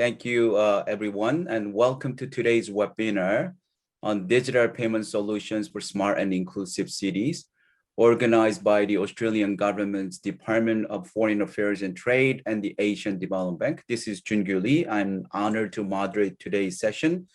Thank you, everyone, and welcome to today's webinar on digital payment solutions for smart and inclusive cities, organized by the Australian government's Department of Foreign Affairs and Trade and the Asian Development Bank. This is Jungu Lee. I'm honored to moderate today's session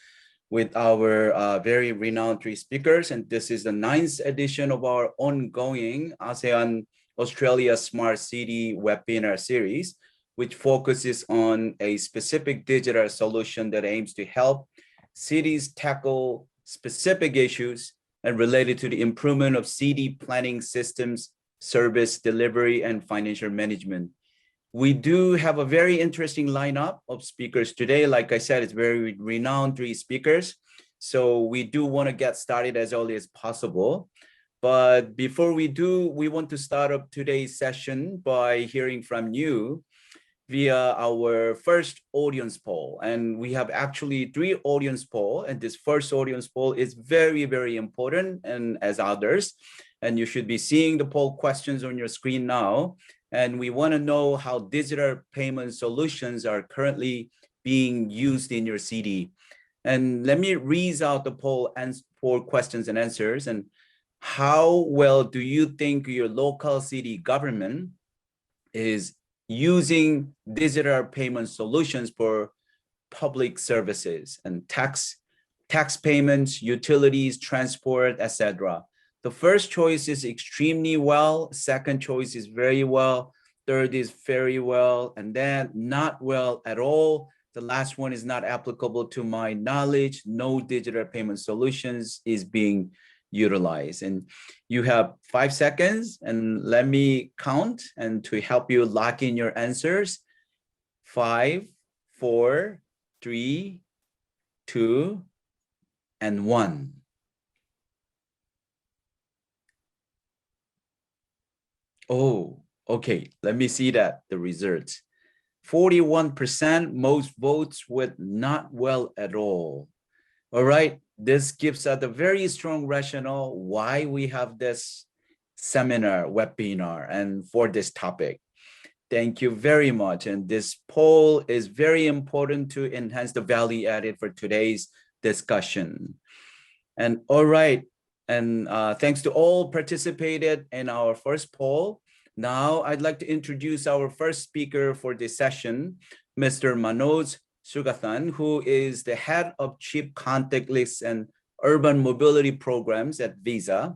with our very renowned three speakers, and this is the 9th edition of our ongoing ASEAN Australia Smart City webinar series, which focuses on a specific digital solution that aims to help cities tackle specific issues and related to the improvement of city planning systems, service delivery, and financial management. We do have a very interesting lineup of speakers today. Like I said, it's very renowned three speakers. So we do want to get started as early as possible. But before we do, we want to start up today's session by hearing from you via our first audience poll. And we have actually 3 audience poll, and this first audience poll is very, very important and as others. And you should be seeing the poll questions on your screen now. And we want to know how digital payment solutions are currently being used in your city. And let me read out the poll for questions and answers. And how well do you think your local city government is using digital payment solutions for public services and tax payments, utilities, transport, etc.? The first choice is extremely well, second choice is very well, third is very well, and then not well at all. The last one is not applicable to my knowledge. No digital payment solutions is being utilized. And you have 5 seconds, and let me count and to help you lock in your answers. 5, 4, 3, 2, and 1. Oh, okay. Let me see that, the results. 41%, most votes with not well at all. All right. This gives us a very strong rationale why we have this seminar, webinar, and for this topic. Thank you very much. And this poll is very important to enhance the value added for today's discussion. And all right. And thanks to all participated in our first poll. Now I'd like to introduce our first speaker for this session, Mr. Manoj Sugathan, who is the head of Chief Contactless and Urban Mobility Programs at Visa.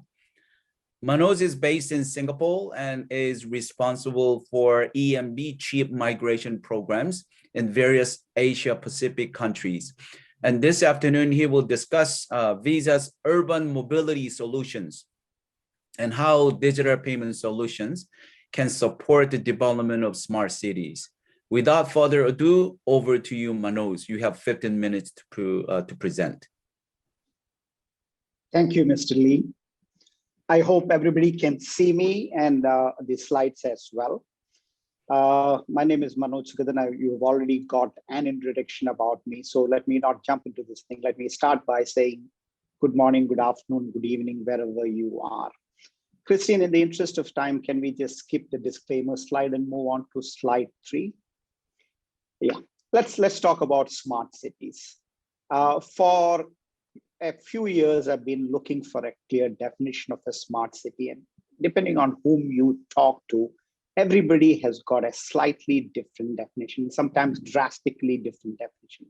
Manoj is based in Singapore and is responsible for EMB Chief Migration Programs in various Asia Pacific countries. And this afternoon, he will discuss Visa's urban mobility solutions and how digital payment solutions can support the development of smart cities. Without further ado, over to you, Manoj. You have 15 minutes to present. Thank you, Mr. Lee. I hope everybody can see me and the slides as well. My name is Manoj Sugathan. You've already got an introduction about me, so let me not jump into this thing. Let me start by saying good morning, good afternoon, good evening, wherever you are. Christine, in the interest of time, can we just skip the disclaimer slide and move on to slide 3? Yeah, let's talk about smart cities. For a few years, I've been looking for a clear definition of a smart city, and depending on whom you talk to, everybody has got a slightly different definition, sometimes drastically different definition.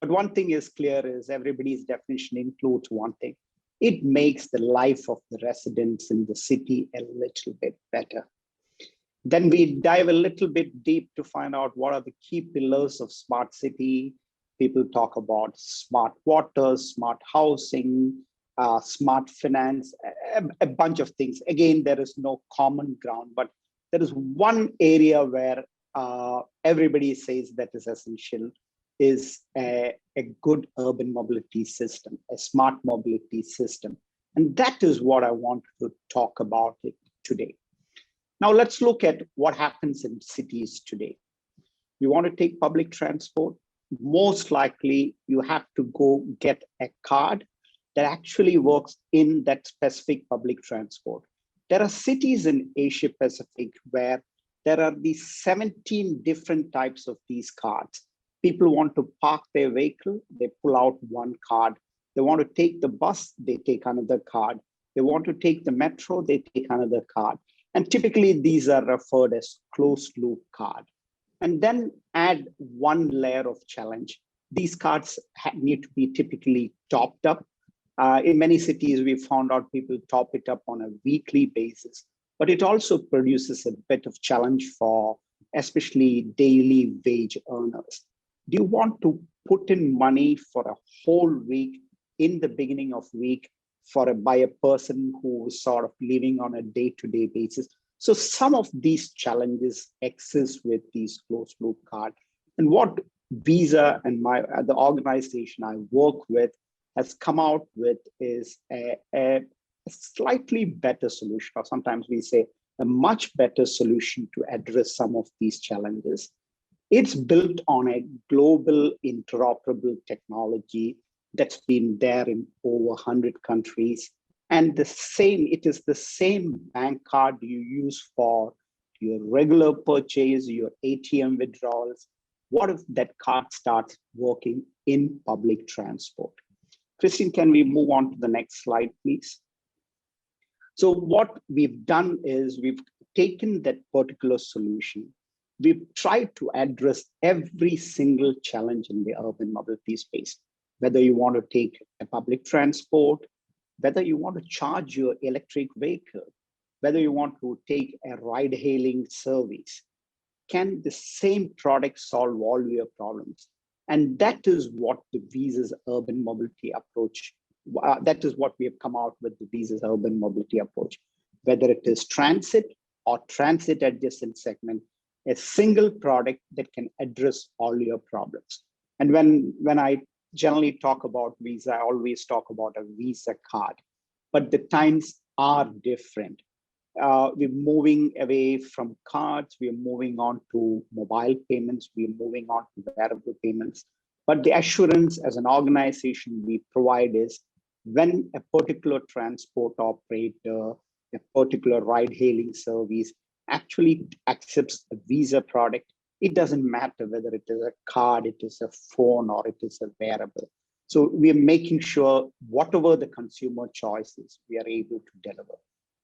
But one thing is clear is everybody's definition includes one thing. It makes the life of the residents in the city a little bit better. Then we dive a little bit deep to find out what are the key pillars of smart city. People talk about smart water, smart housing, smart finance, a bunch of things. Again, there is no common ground, but there is one area where everybody says that is essential, is a good urban mobility system, a smart mobility system. And that is what I want to talk about it today. Now let's look at what happens in cities today. You want to take public transport, most likely you have to go get a card that actually works in that specific public transport. There are cities in Asia Pacific where there are these 17 different types of these cards. People want to park their vehicle, they pull out one card. They want to take the bus, they take another card. They want to take the metro, they take another card. And typically these are referred as closed loop card. And then add one layer of challenge. These cards need to be typically topped up. In many cities, we found out people top it up on a weekly basis, but it also produces a bit of challenge for especially daily wage earners. Do you want to put in money for a whole week in the beginning of week by a person who is sort of living on a day-to-day basis? So some of these challenges exist with these closed loop cards. And what Visa and the organization I work with has come out with is a slightly better solution, or sometimes we say a much better solution to address some of these challenges. It's built on a global interoperable technology that's been there in over 100 countries. And it is the same bank card you use for your regular purchase, your ATM withdrawals. What if that card starts working in public transport? Christine, can we move on to the next slide, please? So what we've done is we've taken that particular solution. We've tried to address every single challenge in the urban mobility space, whether you want to take a public transport, whether you want to charge your electric vehicle, whether you want to take a ride-hailing service. Can the same product solve all your problems? And that is what the Visa's urban mobility approach, that is what we have come out with the Visa's urban mobility approach. Whether it is transit or transit adjacent segment, a single product that can address all your problems. And when I generally talk about Visa, I always talk about a Visa card, but the times are different. We're moving away from cards, we're moving on to mobile payments, we're moving on to wearable payments. But the assurance as an organization we provide is when a particular transport operator, a particular ride-hailing service actually accepts a Visa product, it doesn't matter whether it is a card, it is a phone, or it is a wearable. So we are making sure whatever the consumer choice is, we are able to deliver.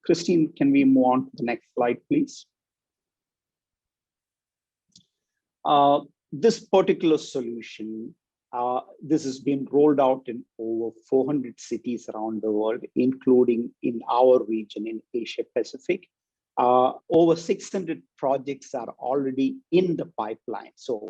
Christine, can we move on to the next slide, please? This particular solution, this has been rolled out in over 400 cities around the world, including in our region in Asia Pacific. Over 600 projects are already in the pipeline. So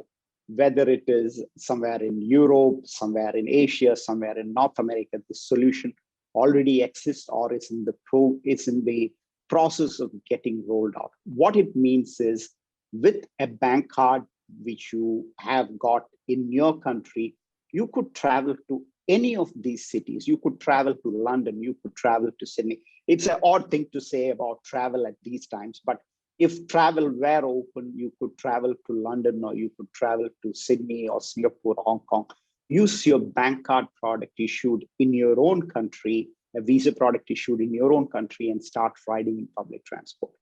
whether it is somewhere in Europe, somewhere in Asia, somewhere in North America, the solution already exists or is in the process of getting rolled out. What it means is with a bank card which you have got in your country, you could travel to any of these cities. You could travel to London, you could travel to Sydney. It's an odd thing to say about travel at these times, but if travel were open, you could travel to London or you could travel to Sydney or Singapore, Hong Kong. Use your bank card product issued in your own country, a Visa product issued in your own country, and start riding in public transport.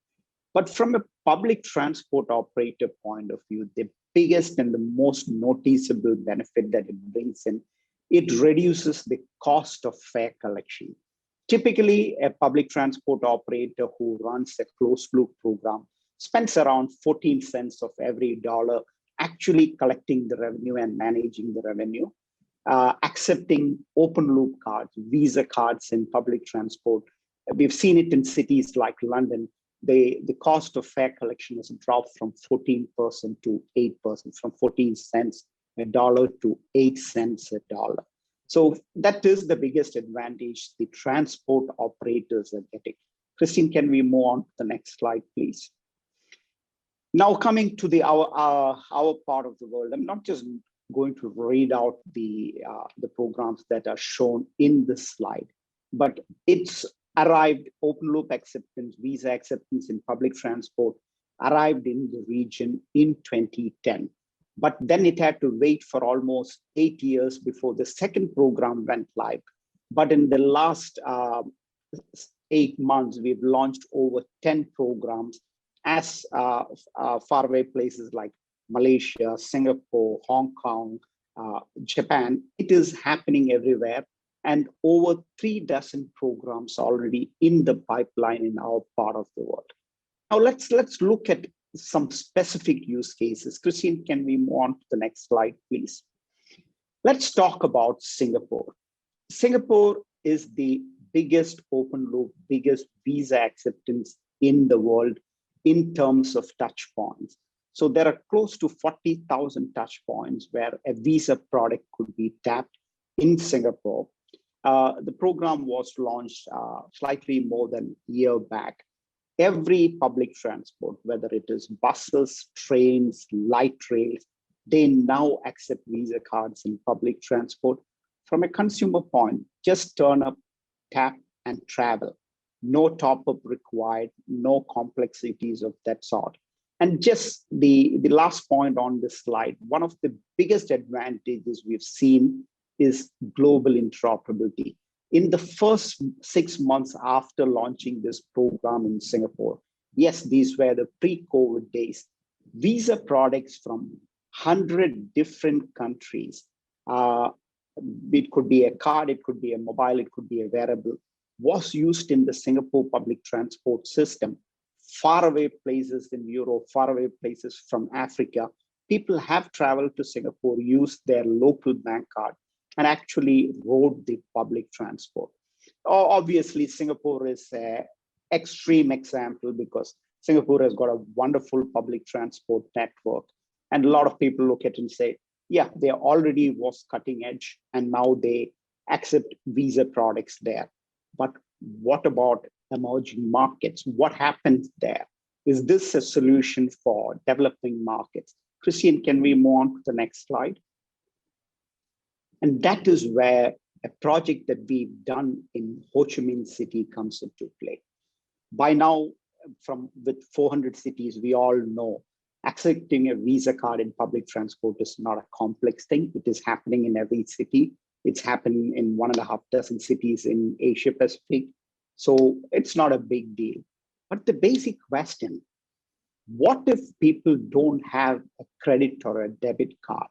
But from a public transport operator point of view, the biggest and the most noticeable benefit that it brings in, it reduces the cost of fare collection. Typically, a public transport operator who runs a closed loop program spends around 14 cents of every dollar actually collecting the revenue and managing the revenue. Accepting open loop cards, Visa cards in public transport. We've seen it in cities like London. The cost of fare collection has dropped from 14% to 8%, from 14 cents a dollar to 8 cents a dollar. So that is the biggest advantage the transport operators are getting. Christine, can we move on to the next slide, please? Now coming to our part of the world, I'm not just going to read out the programs that are shown in this slide, but it's arrived, Openloop Acceptance, Visa Acceptance in public transport, arrived in the region in 2010. But then it had to wait for almost 8 years before the second program went live. But in the last 8 months, we've launched over 10 programs as faraway places like Malaysia, Singapore, Hong Kong, Japan. It is happening everywhere. And over 3 dozen programs already in the pipeline in our part of the world. Now let's look at some specific use cases. Christine, can we move on to the next slide, please? Let's talk about Singapore. Singapore is the biggest open loop, biggest visa acceptance in the world in terms of touch points. So there are close to 40,000 touch points where a visa product could be tapped in Singapore. The program was launched slightly more than a year back. Every public transport, whether it is buses, trains, light rails, they now accept Visa cards in public transport. From a consumer point, just turn up, tap, and travel. No top-up required, no complexities of that sort. And just the last point on this slide, one of the biggest advantages we've seen is global interoperability. In the first 6 months after launching this program in Singapore, yes, these were the pre-COVID days, visa products from 100 different countries, it could be a card, it could be a mobile, it could be a wearable, was used in the Singapore public transport system. Faraway places in Europe, faraway places from Africa, people have traveled to Singapore, used their local bank card, and actually rode the public transport. Obviously, Singapore is an extreme example because Singapore has got a wonderful public transport network. And a lot of people look at it and say, yeah, they already was cutting edge and now they accept visa products there. But what about emerging markets? What happens there? Is this a solution for developing markets? Christian, can we move on to the next slide? And that is where a project that we've done in Ho Chi Minh City comes into play. By now, with 400 cities, we all know accepting a Visa card in public transport is not a complex thing. It is happening in every city. It's happening in 1.5 dozen cities in Asia Pacific. So it's not a big deal. But the basic question, what if people don't have a credit or a debit card?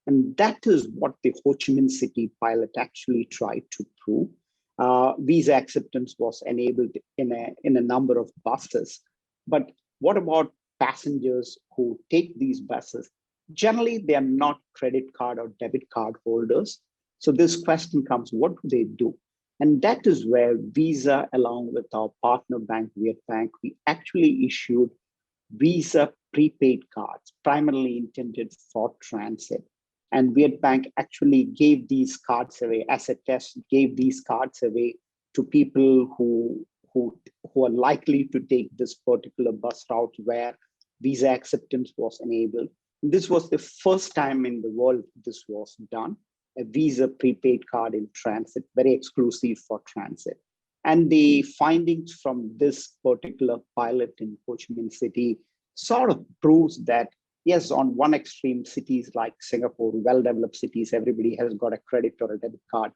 And that is what the Ho Chi Minh City pilot actually tried to prove. Visa acceptance was enabled in a number of buses. But what about passengers who take these buses? Generally, they are not credit card or debit card holders. So this question comes, what do they do? And that is where Visa, along with our partner bank, Viet Bank, we actually issued Visa prepaid cards, primarily intended for transit. And Viet Bank actually gave these cards away as a test, gave these cards away to people who are likely to take this particular bus route where Visa acceptance was enabled. This was the first time in the world this was done, a Visa prepaid card in transit, very exclusive for transit. And the findings from this particular pilot in Ho Chi Minh City sort of proves that, yes, on one extreme, cities like Singapore, well-developed cities, everybody has got a credit or a debit card.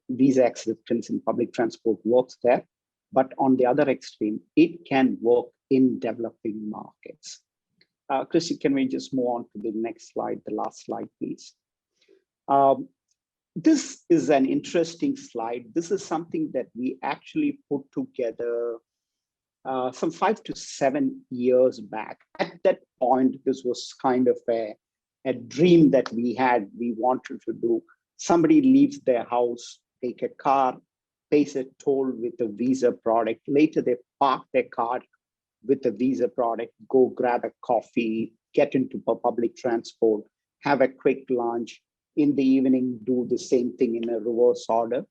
Visa acceptance in public transport works there. But on the other extreme, it can work in developing markets. Chrissy, can we just move on to the next slide, the last slide, please? This is an interesting slide. This is something that we actually put together some 5 to 7 years back. At that point, this was kind of a dream that we wanted to do. Somebody leaves their house, take a car, pays a toll with a Visa product. Later, they park their car with a Visa product, go grab a coffee, get into public transport, have a quick lunch. In the evening, do the same thing in a reverse order.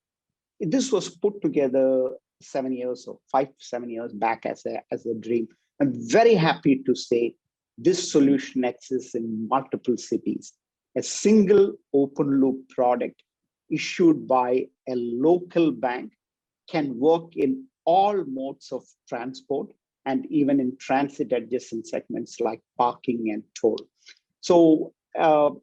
This was put together 7 years or 5 to 7 years back as a dream. I'm very happy to say this solution exists in multiple cities. A single open loop product issued by a local bank can work in all modes of transport and even in transit adjacent segments like parking and toll. So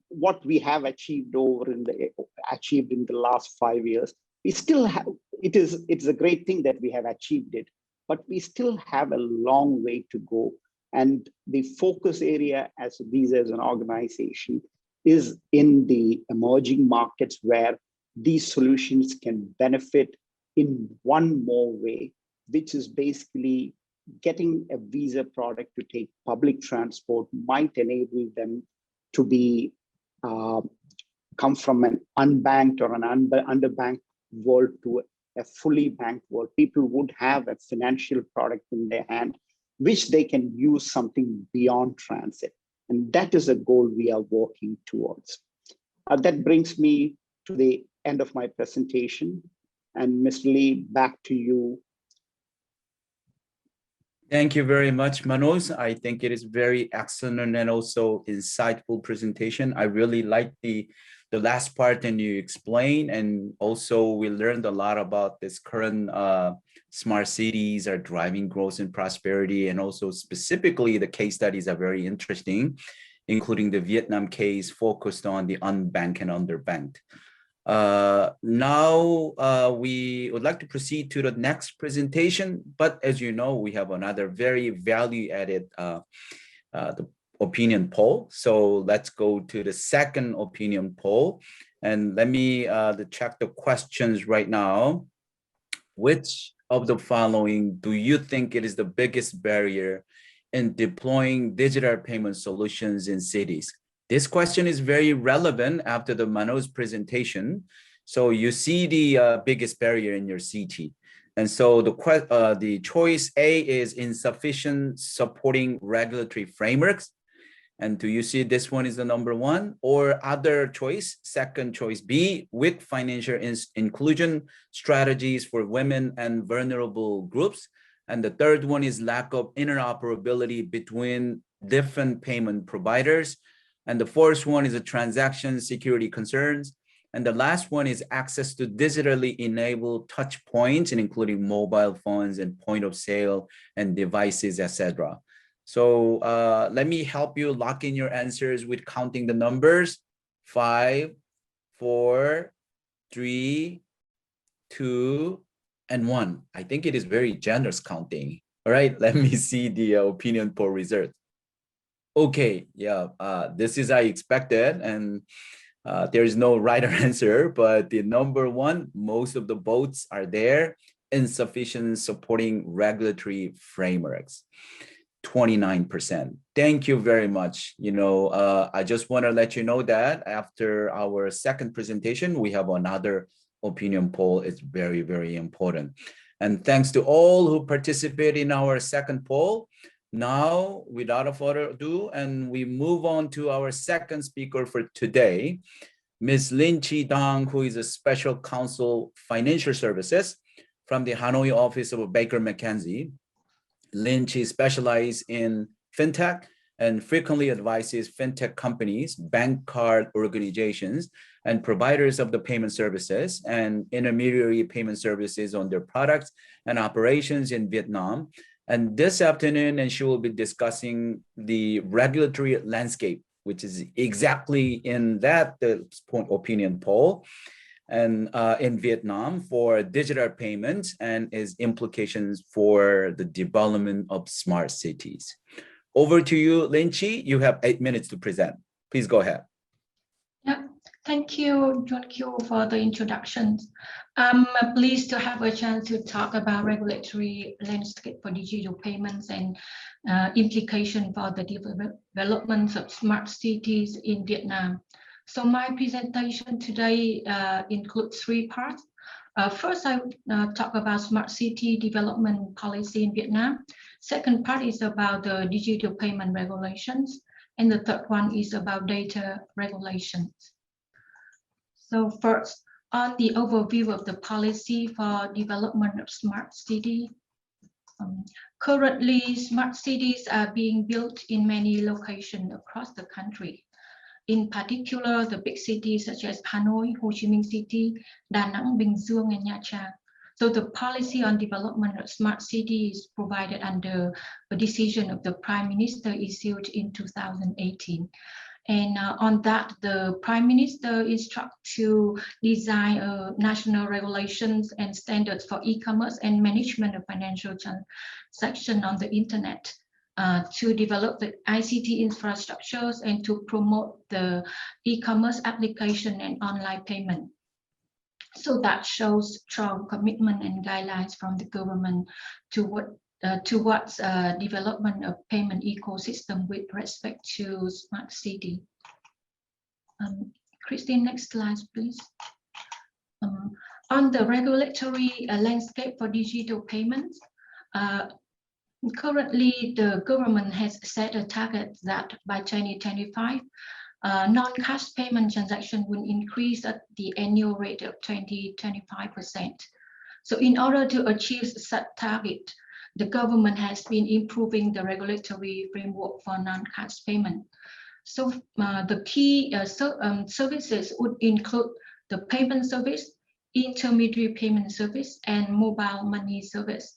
what we have achieved in the last 5 years, we still have, it's a great thing that we have achieved it, but we still have a long way to go And the focus area as Visa as an organization is in the emerging markets where these solutions can benefit in one more way, which is basically getting a Visa product to take public transport might enable them to be come from an unbanked or an underbanked world to a fully banked world. People would have a financial product in their hand, which they can use something beyond transit. And that is a goal we are working towards. That brings me to the end of my presentation. And Mr. Lee, back to you. Thank you very much, Manoj. I think it is very excellent and also insightful presentation. I really like the last part and you explained, and also we learned a lot about this current smart cities are driving growth and prosperity, and also specifically the case studies are very interesting, including the Vietnam case focused on the unbanked and underbanked. Now we would like to proceed to the next presentation, but as you know, we have another very value-added the opinion poll. So let's go to the second opinion poll, and let me check the questions right now. Which of the following do you think it is the biggest barrier in deploying digital payment solutions in cities? This question is very relevant after the Manoj presentation. So you see the biggest barrier in your city. And so the choice A is insufficient supporting regulatory frameworks. And do you see this one is the number one? Or other choice, second choice B, weak financial inclusion strategies for women and vulnerable groups. And the third one is lack of interoperability between different payment providers. And the fourth one is a transaction security concerns. And the last one is access to digitally enabled touch points, and including mobile phones and point of sale and devices, etc. So let me help you lock in your answers with counting the numbers. 5, 4, 3, 2, and 1. I think it is very generous counting. All right, let me see the opinion poll result. Okay, yeah, this is I expected, and there is no right answer, but the number one, most of the votes are there, insufficient supporting regulatory frameworks, 29%. Thank you very much. You know, I just want to let you know that after our second presentation, we have another opinion poll. It's very, very important. And thanks to all who participate in our second poll. Now, without further ado, and we move on to our second speaker for today, Ms. Lin Chi Dong, who is a Special Counsel Financial Services from the Hanoi office of Baker McKenzie. Lin Chi specializes in fintech and frequently advises fintech companies, bank card organizations, and providers of the payment services and intermediary payment services on their products and operations in Vietnam. And this afternoon, and she will be discussing the regulatory landscape, which is exactly in that opinion poll, and in Vietnam for digital payments and its implications for the development of smart cities. Over to you, Lin Chi. You have 8 minutes to present. Please go ahead. Yeah, thank you, John Q, for the introduction. I'm pleased to have a chance to talk about regulatory landscape for digital payments and implication for the development of smart cities in Vietnam. So my presentation today includes 3 parts. First, I will talk about smart city development policy in Vietnam. Second part is about the digital payment regulations. And the third one is about data regulations. So first, on the overview of the policy for development of smart city. Currently, smart cities are being built in many locations across the country. In particular, the big cities such as Hanoi, Ho Chi Minh City, Da Nang, Bình Dương, and Nha Trang. So the policy on development of smart cities is provided under a decision of the Prime Minister issued in 2018. And on that, the Prime Minister instructed to design national regulations and standards for e-commerce and management of financial transactions on the internet. to develop the ICT infrastructures and to promote the e-commerce application and online payment. So that shows strong commitment and guidelines from the government towards development of payment ecosystem with respect to smart city. Christine, next slide, please. On the regulatory landscape for digital payments, currently the government has set a target that by 2025, non-cash payment transaction will increase at the annual rate of 20-25%. So in order to achieve such target, the government has been improving the regulatory framework for non-cash payment. So the key services would include the payment service, intermediary payment service, and mobile money service.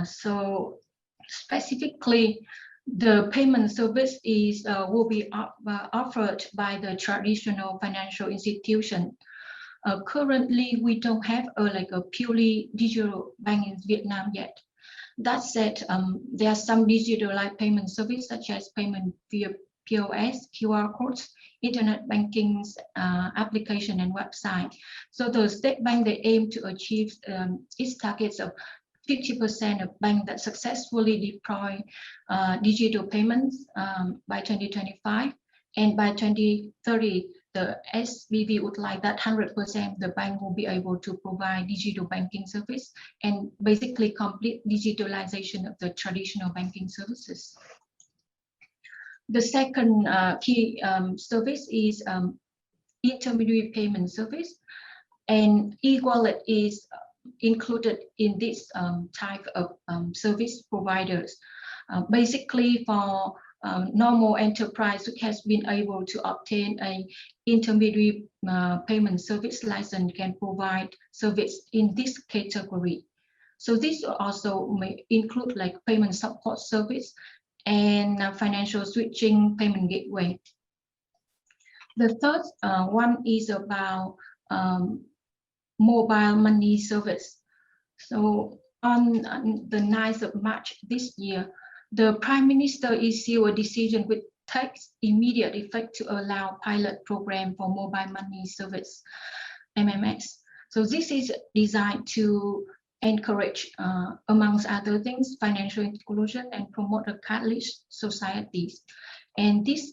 So specifically, the payment service will be offered by the traditional financial institution. Currently, we don't have like a purely digital bank in Vietnam yet. That said, there are some digitalized payment service such as payment via POS, QR codes, internet banking application, and website. So the State Bank, they aim to achieve its targets of 50% of banks that successfully deploy digital payments by 2025, and by 2030, the SBV would like that 100% of the bank will be able to provide digital banking service and basically complete digitalization of the traditional banking services. The second key service is intermediary payment service, and e-wallet is included in this type of service providers. Basically, for normal enterprise who has been able to obtain a intermediary payment service license can provide service in this category. So this also may include like payment support service and financial switching payment gateway. The third one is about mobile money service. So on the 9th of March this year, the Prime Minister issued a decision which takes immediate effect to allow pilot program for mobile money service, MMS. So this is designed to encourage, amongst other things, financial inclusion and promote a cardless societies. And this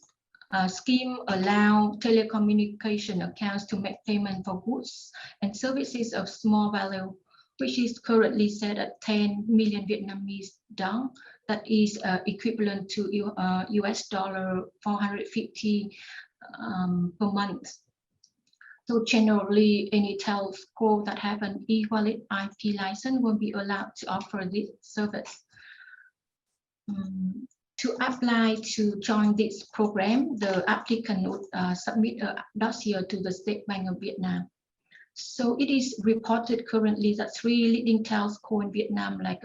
scheme allows telecommunication accounts to make payment for goods and services of small value, which is currently set at 10 million Vietnamese dong. That is equivalent to US dollar 450 per month. So generally, any telco that have an e-wallet IP license will be allowed to offer this service. To apply to join this program, the applicant would submit a dossier to the State Bank of Vietnam. So it is reported currently that 3 leading telco in Vietnam, like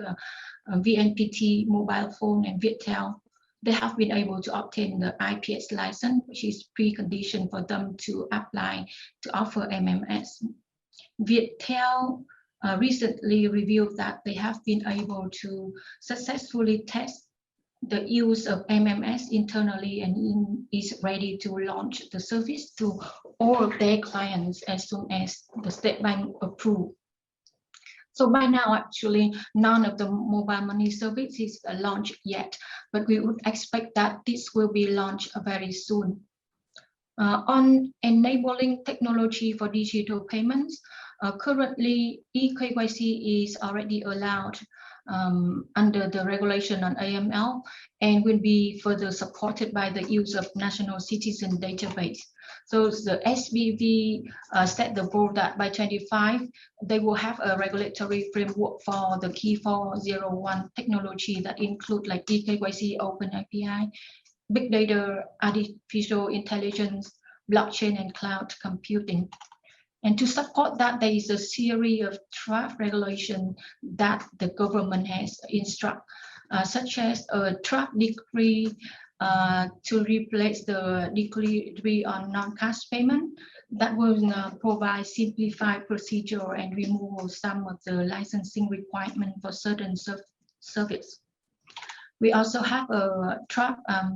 VNPT, Mobile Phone, and Viettel, they have been able to obtain the IPS license, which is precondition for them to apply to offer MMS. Viettel recently revealed that they have been able to successfully test the use of MMS internally and is ready to launch the service to all their clients as soon as the State Bank approve. So by now, actually, none of the mobile money service is launched yet, but we would expect that this will be launched very soon. On enabling technology for digital payments, currently eKYC is already allowed under the regulation on AML and will be further supported by the use of National Citizen Database. So the SBV set the goal that by 2025, they will have a regulatory framework for the Key 401 technology that include like eKYC, Open API, Big Data, Artificial Intelligence, Blockchain, and Cloud Computing. And to support that, there is a series of draft regulation that the government has instructed, such as a draft decree to replace the decree on non-cash payment that will provide simplified procedure and remove some of the licensing requirement for certain service. We also have a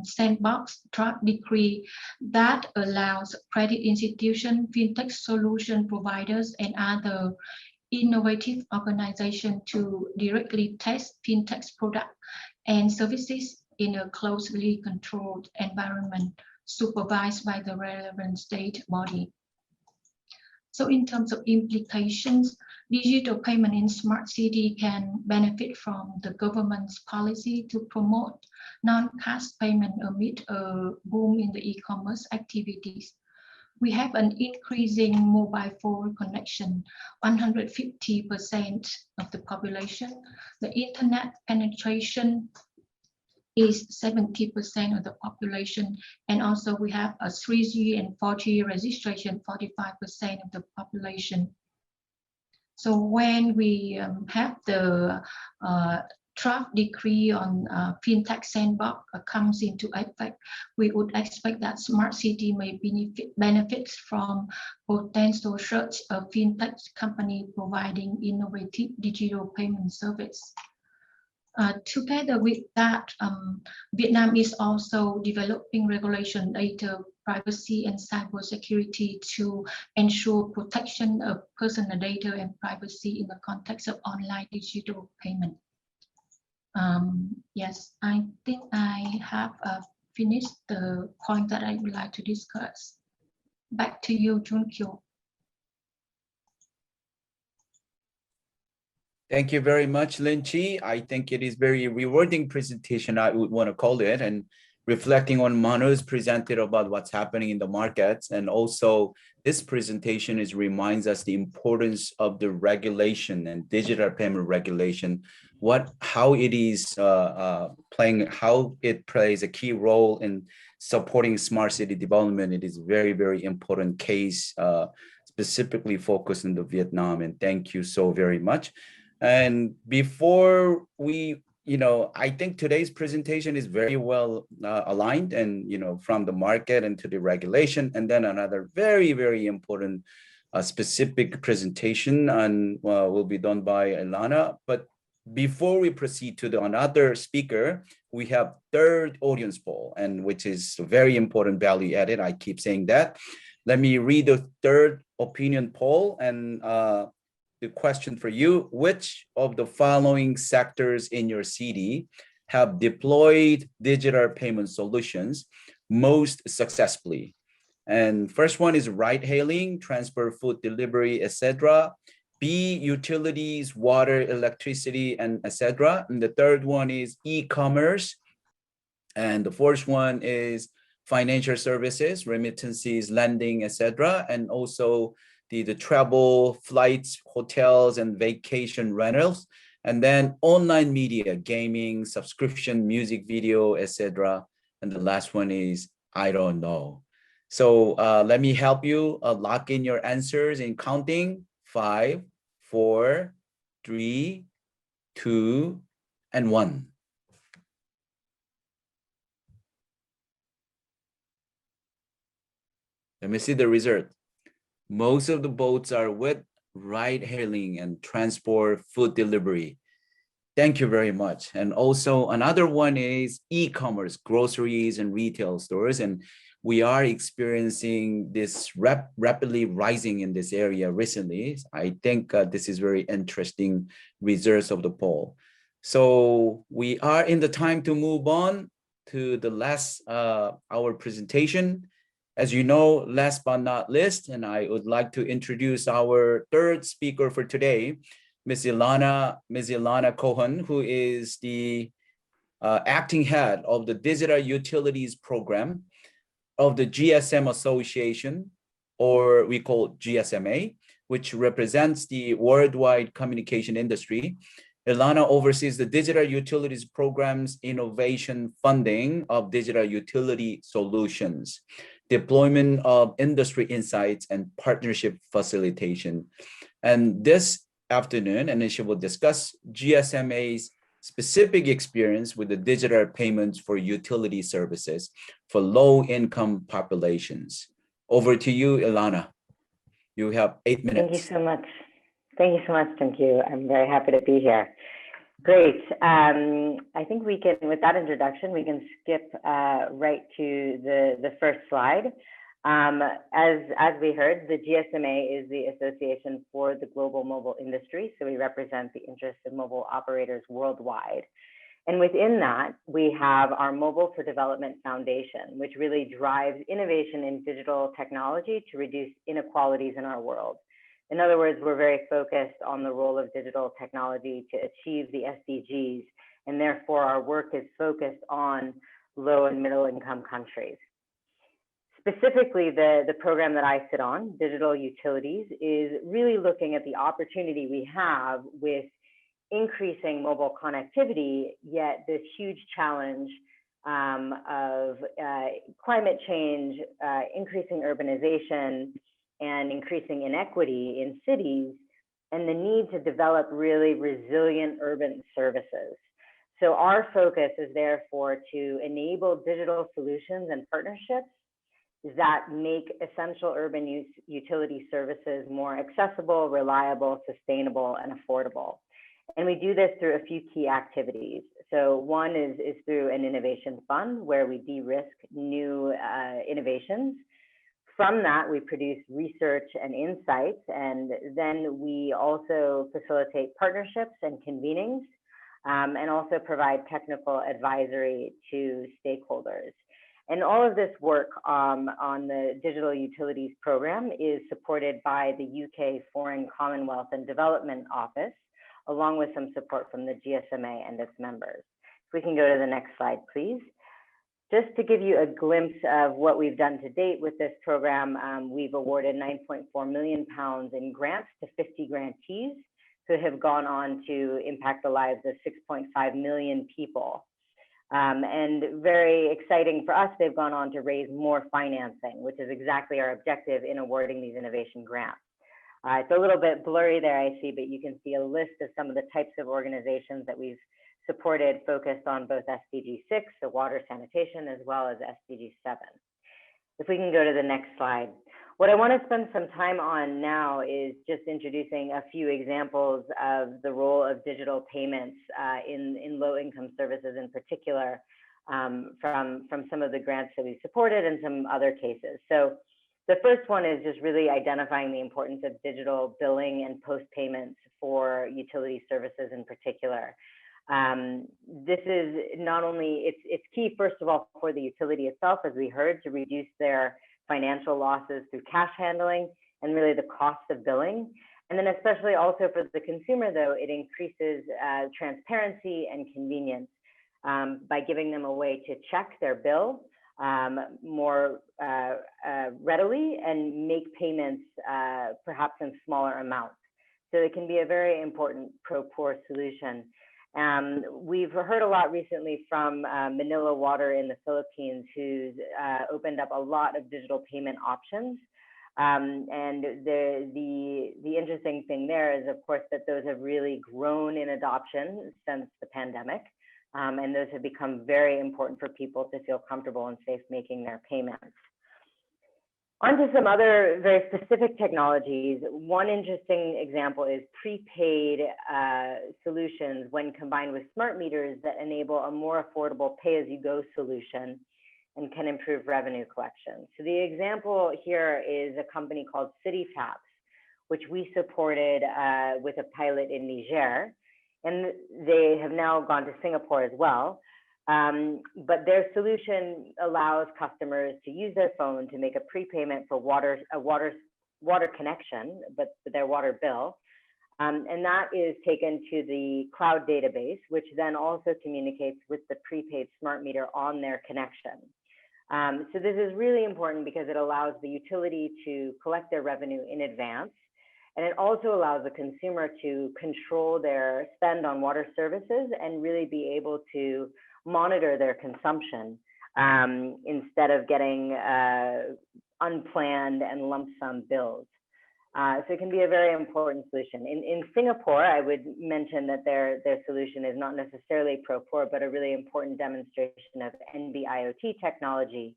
sandbox draft decree that allows credit institution, fintech solution providers, and other innovative organizations to directly test fintech products and services in a closely controlled environment supervised by the relevant state body. So in terms of implications, digital payment in smart city can benefit from the government's policy to promote non-cash payment amid a boom in the e-commerce activities. We have an increasing mobile phone connection, 150% of the population. The internet penetration is 70% of the population, and also we have a 3G and 4G registration, 45% of the population. So when we have the draft decree on fintech sandbox comes into effect, we would expect that smart city may benefit from potential surge of fintech company providing innovative digital payment service. Together with that, Vietnam is also developing regulation, data privacy and cybersecurity to ensure protection of personal data and privacy in the context of online digital payment. Yes, I think I have finished the point that I would like to discuss. Back to you, Junkyo. Thank you very much, Lin Chi. I think it is very rewarding presentation, I would want to call it, and reflecting on Manu's presented about what's happening in the markets. And also this presentation reminds us the importance of the regulation and digital payment regulation, how it is playing, how it plays a key role in supporting smart city development. It is very, very important case, specifically focused in the Vietnam. And thank you so very much. And before we, I think today's presentation is very well aligned and, from the market and to the regulation. And then another very, very important specific presentation will be done by Ilana. But before we proceed to another speaker, we have third audience poll, and which is very important value added. I keep saying that. Let me read the third opinion poll, and the question for you: which of the following sectors in your city have deployed digital payment solutions most successfully? And first one is ride hailing, transport, food delivery, etc. B, utilities, water, electricity, and etc. And the third one is e-commerce. And the fourth one is financial services, remittances, lending, etc. And also the travel, flights, hotels, and vacation rentals. And then online media, gaming, subscription, music video, etc. And the last one is I don't know. So let me help you lock in your answers in counting: 5, 4, 3, 2, and 1. Let me see the result. Most of the votes are with ride hailing and transport, food delivery. Thank you very much. And also another one is e-commerce, groceries and retail stores. And we are experiencing this rapidly rising in this area recently. I think this is very interesting results of the poll. So we are in the time to move on to the last our presentation. As you know, last but not least, and I would like to introduce our third speaker for today, Ms. Ilana Cohen, who is the acting head of the Digital Utilities Program of the GSM Association, or we call GSMA, which represents the worldwide communication industry. Ilana oversees the Digital Utilities Program's innovation funding of digital utility solutions, deployment of industry insights, and partnership facilitation. And this afternoon, and she will discuss GSMA's specific experience with the digital payments for utility services for low-income populations. Over to you, Ilana. You have 8 minutes. Thank you so much. Thank you so much, thank you. I'm very happy to be here. Great. I think we can, with that introduction, we can skip right to the first slide. As we heard, the GSMA is the Association for the Global Mobile Industry. So we represent the interests of mobile operators worldwide. And within that, we have our Mobile for Development Foundation, which really drives innovation in digital technology to reduce inequalities in our world. In other words, we're very focused on the role of digital technology to achieve the SDGs, and therefore our work is focused on low and middle income countries. Specifically, the program that I sit on, Digital Utilities, is really looking at the opportunity we have with increasing mobile connectivity, yet this huge challenge of climate change, increasing urbanization, and increasing inequity in cities, and the need to develop really resilient urban services. So our focus is therefore to enable digital solutions and partnerships that make essential urban utility services more accessible, reliable, sustainable, and affordable. And we do this through a few key activities. So one is through an innovation fund where we de-risk new innovations. From that, we produce research and insights, and then we also facilitate partnerships and convenings, and also provide technical advisory to stakeholders. And all of this work on the Digital Utilities program is supported by the UK Foreign Commonwealth and Development Office, along with some support from the GSMA and its members. If we can go to the next slide, please. Just to give you a glimpse of what we've done to date with this program, we've awarded £9.4 million in grants to 50 grantees who have gone on to impact the lives of 6.5 million people. And very exciting for us, they've gone on to raise more financing, which is exactly our objective in awarding these innovation grants. It's a little bit blurry there, I see, but you can see a list of some of the types of organizations that we've supported, focused on both SDG 6, the water sanitation, as well as SDG 7. If we can go to the next slide. What I want to spend some time on now is just introducing a few examples of the role of digital payments in low-income services in particular, from some of the grants that we supported and some other cases. So the first one is just really identifying the importance of digital billing and post-payments for utility services in particular. This is not only, it's key, first of all, for the utility itself, as we heard, to reduce their financial losses through cash handling and really the cost of billing. And then especially also for the consumer, though, it increases transparency and convenience by giving them a way to check their bill more readily and make payments perhaps in smaller amounts. So it can be a very important pro-poor solution. We've heard a lot recently from Manila Water in the Philippines, who's opened up a lot of digital payment options. And the interesting thing there is, of course, that those have really grown in adoption since the pandemic. And those have become very important for people to feel comfortable and safe making their payments. On to some other very specific technologies. One interesting example is prepaid solutions when combined with smart meters that enable a more affordable pay-as-you-go solution and can improve revenue collection. So the example here is a company called CityTaps, which we supported with a pilot in Niger, and they have now gone to Singapore as well. But their solution allows customers to use their phone to make a prepayment for a water connection, but their water bill. And that is taken to the cloud database, which then also communicates with the prepaid smart meter on their connection. So this is really important because it allows the utility to collect their revenue in advance. And it also allows the consumer to control their spend on water services and really be able to monitor their consumption instead of getting unplanned and lump sum bills. So it can be a very important solution. In Singapore, I would mention that their solution is not necessarily pro-poor, but a really important demonstration of NB-IoT technology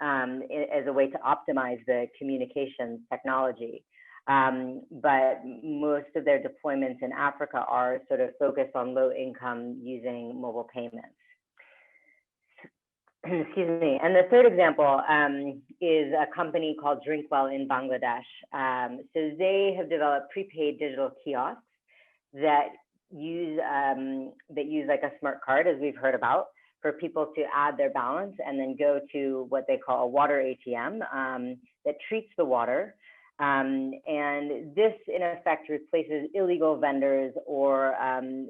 as a way to optimize the communications technology. but most of their deployments in Africa are sort of focused on low income using mobile payments. Excuse me. And the third example is a company called Drinkwell in Bangladesh. So they have developed prepaid digital kiosks that use like a smart card, as we've heard about, for people to add their balance and then go to what they call a water ATM that treats the water. And this, in effect, replaces illegal vendors or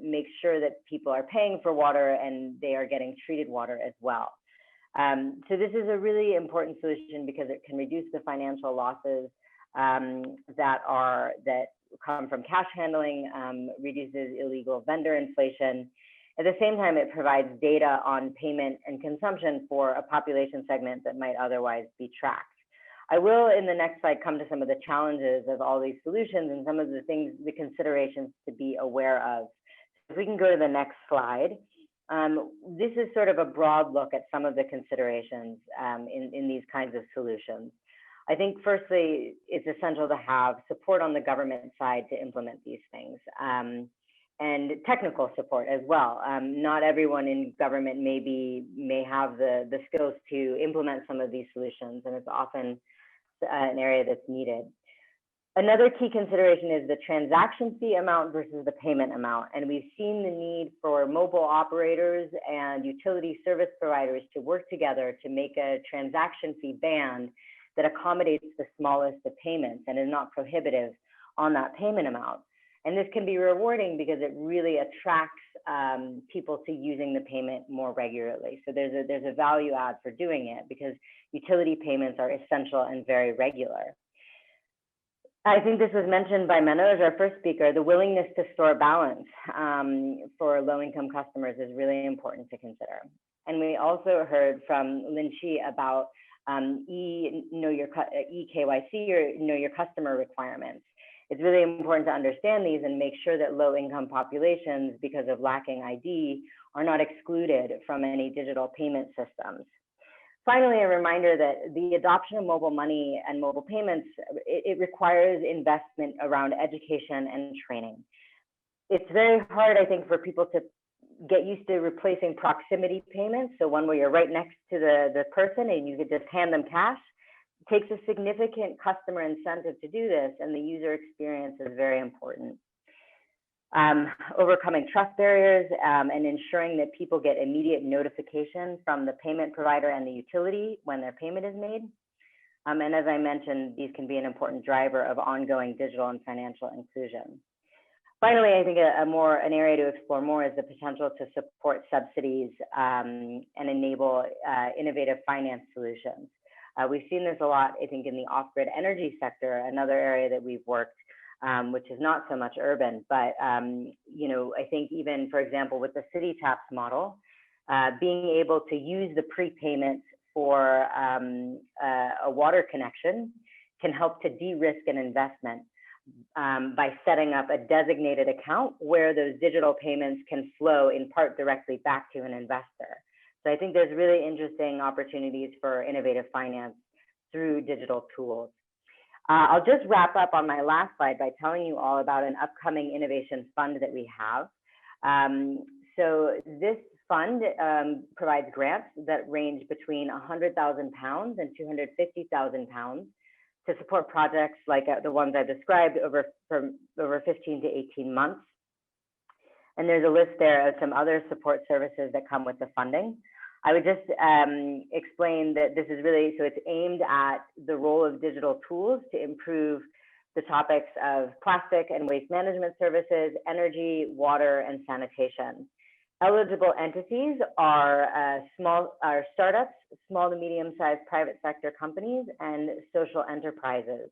makes sure that people are paying for water and they are getting treated water as well. So this is a really important solution because it can reduce the financial losses that come from cash handling, reduces illegal vendor inflation. At the same time, it provides data on payment and consumption for a population segment that might otherwise be tracked. I will, in the next slide, come to some of the challenges of all these solutions and some of the things, the considerations to be aware of. If we can go to the next slide. This is sort of a broad look at some of the considerations in these kinds of solutions. I think firstly, it's essential to have support on the government side to implement these things, and technical support as well. Not everyone in government may have the skills to implement some of these solutions, and it's often an area that's needed. Another key consideration is the transaction fee amount versus the payment amount. And we've seen the need for mobile operators and utility service providers to work together to make a transaction fee band that accommodates the smallest of payments and is not prohibitive on that payment amount. And this can be rewarding because it really attracts people to using the payment more regularly. So there's a value add for doing it because utility payments are essential and very regular. I think this was mentioned by Manoj, our first speaker. The willingness to store balance for low-income customers is really important to consider. And we also heard from Lin Chi about EKYC, or know your customer requirements. It's really important to understand these and make sure that low-income populations, because of lacking ID, are not excluded from any digital payment systems. Finally, a reminder that the adoption of mobile money and mobile payments, it requires investment around education and training. It's very hard, I think, for people to get used to replacing proximity payments. So one where you're right next to the person and you could just hand them cash. It takes a significant customer incentive to do this, and the user experience is very important. Overcoming trust barriers and ensuring that people get immediate notification from the payment provider and the utility when their payment is made. And as I mentioned, these can be an important driver of ongoing digital and financial inclusion. Finally, I think an area to explore more is the potential to support subsidies and enable innovative finance solutions. We've seen this a lot, I think, in the off-grid energy sector, another area that we've worked, which is not so much urban, but you know, I think even, for example, with the city taps model, being able to use the prepayments for a water connection can help to de-risk an investment by setting up a designated account where those digital payments can flow in part directly back to an investor. So I think there's really interesting opportunities for innovative finance through digital tools. I'll just wrap up on my last slide by telling you all about an upcoming innovation fund that we have. So this fund provides grants that range between £100,000 and £250,000 to support projects like the ones I've described over 15 to 18 months. And there's a list there of some other support services that come with the funding. I would just explain that this is really, so it's aimed at the role of digital tools to improve the topics of plastic and waste management services, energy, water, and sanitation. Eligible entities are startups, small to medium-sized private sector companies, and social enterprises.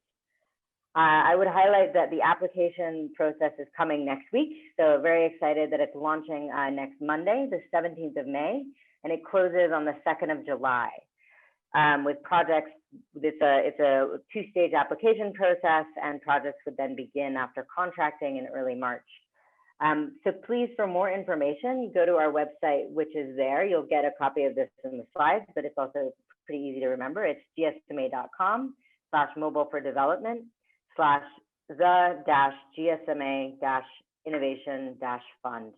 I would highlight that the application process is coming next week, so very excited that it's launching next Monday, the 17th of May, and it closes on the 2nd of July. With projects, it's a two-stage application process, and projects would then begin after contracting in early March. So please, for more information, go to our website, which is there. You'll get a copy of this in the slides, but it's also pretty easy to remember. It's gsma.com/mobile for development/ the-GSMA-innovation-fund/.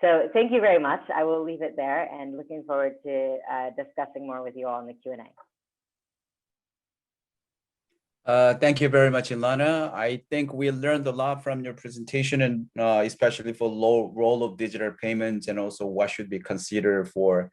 So thank you very much. I will leave it there and looking forward to discussing more with you all in the Q&A. Thank you very much, Ilana. I think we learned a lot from your presentation, and especially for role of digital payments, and also what should be considered for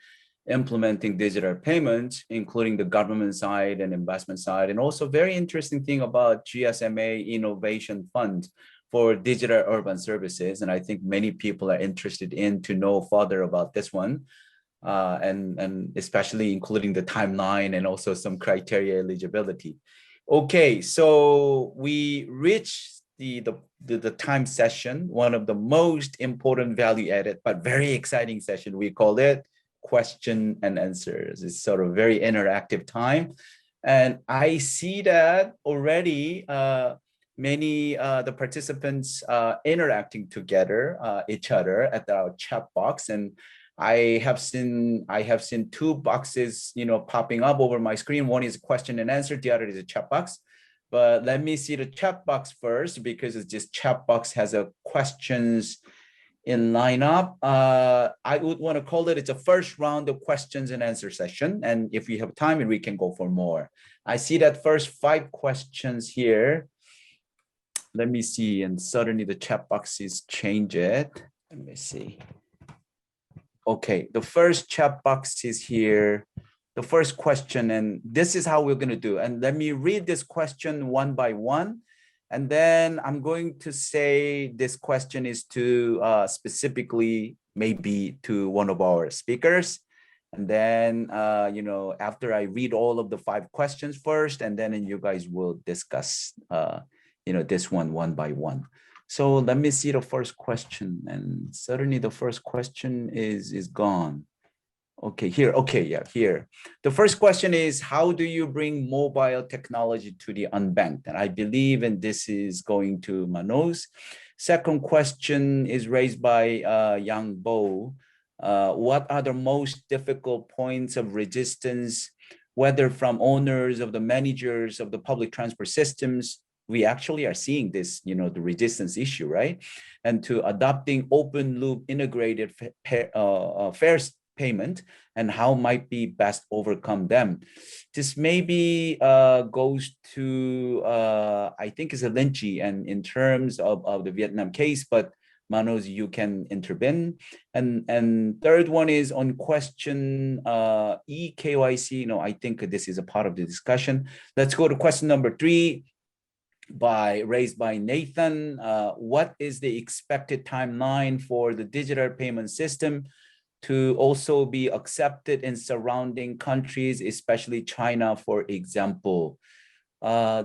implementing digital payments, including the government side and investment side, and also very interesting thing about GSMA Innovation Fund for digital urban services. And I think many people are interested in to know further about this one, and especially including the timeline and also some criteria eligibility. Okay, so we reached the time session, one of the most important value added, but very exciting session. We call it question and answers. It's sort of very interactive time. And I see that already many the participants interacting together each other at our chat box, and I have seen two boxes, popping up over my screen. One is question and answer, the other is a chat box. But let me see the chat box first, because it's just chat box has a questions in lineup. I would want to call it's a first round of questions and answer session. And if we have time, we can go for more. I see that first 5 questions here. Let me see, and suddenly the chat box is changed. Let me see. Okay, the first chat box is here. The first question, and this is how we're going to do. And let me read this question one by one. And then I'm going to say this question is to specifically maybe to one of our speakers. And then, after I read all of the 5 questions first, and then you guys will discuss, this one by one. So let me see the first question, and suddenly the first question is gone. Okay, here. Okay, yeah, here. The first question is, how do you bring mobile technology to the unbanked? And I believe, and this is going to Manoj. Second question is raised by Yang Bo. What are the most difficult points of resistance, whether from owners of the managers of the public transport systems? We actually are seeing this, the resistance issue, right? And to adopting open loop integrated fares payment, and how might be best overcome them. This maybe goes to, I think it's a Lynchy, and in terms of the Vietnam case, but Manoj, you can intervene. And third one is on question EKYC. I think this is a part of the discussion. Let's go to question number 3. Raised by Nathan. What is the expected timeline for the digital payment system to also be accepted in surrounding countries, especially China, for example?